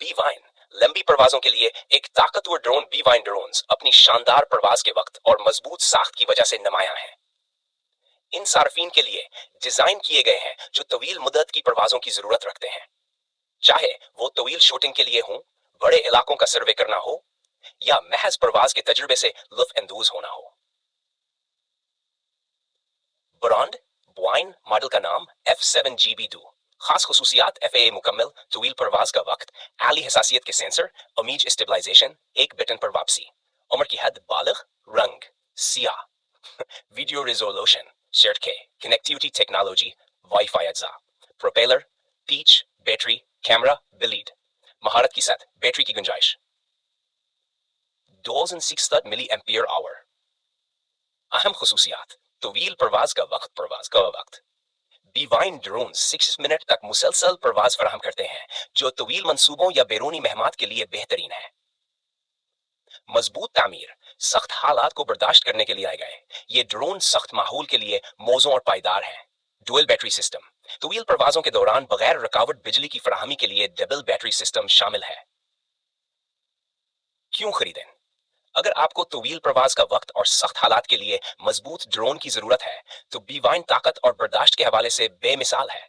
बीवाइन लंबी परवाजों के लिए एक ताकतवर ड्रोन। बीवाइन ड्रोन्स अपनी शानदार परवाज के वक्त और मजबूत साख्त की वजह से नुमायां हैं। इन सार्फिन के लिए डिजाइन किए गए हैं जो तवील मुद्दत की परवाजों की जरूरत रखते हैं, चाहे वो तवील शूटिंग के लिए हो, बड़े इलाकों का सर्वे करना हो या महज परवाज के तजुर्बे से लुत्फ अंदोज होना हो। ब्रांड ब्वाइन, मॉडल का नाम F7GB2। खास खसूसियात FAA मुकम्मल तवील परवाज का वक्त, आली हसासियत के सेंसर, अमीज स्टेबलाइजेशन, एक बटन पर वापसी, उम्र की हद बालिग, रंग सियाह, video resolution 4K, connectivity technology wifi अज्जा, प्रोपेलर, पीच, बैटरी, कैमरा, बिलीड, महारत की सतह, बैटरी की गुंजाइश 2060 मिली एम्पियर आवर। अहम खसूसियात तवील परवाज का वक्त बीवाइन ड्रोन 6 मिनट तक मुसलसल परवाज फराहम करते हैं, जो तवील मंसूबों या बैरूनी मेहमात के लिए बेहतरीन है। मजबूत तामीर, सख्त हालात को बर्दाश्त करने के लिए आए गए ये ड्रोन सख्त माहौल के लिए मौजूद और पायदार है। डुअल बैटरी सिस्टम, तवील परवाजों के दौरान बगैर रुकावट बिजली की फराहमी के लिए डबल बैटरी सिस्टम शामिल है। क्यों खरीदें? अगर आपको तवील प्रवास का वक्त और सख्त हालात के लिए मजबूत ड्रोन की जरूरत है तो बीवाइन ताकत और बर्दाश्त के हवाले से बेमिसाल है।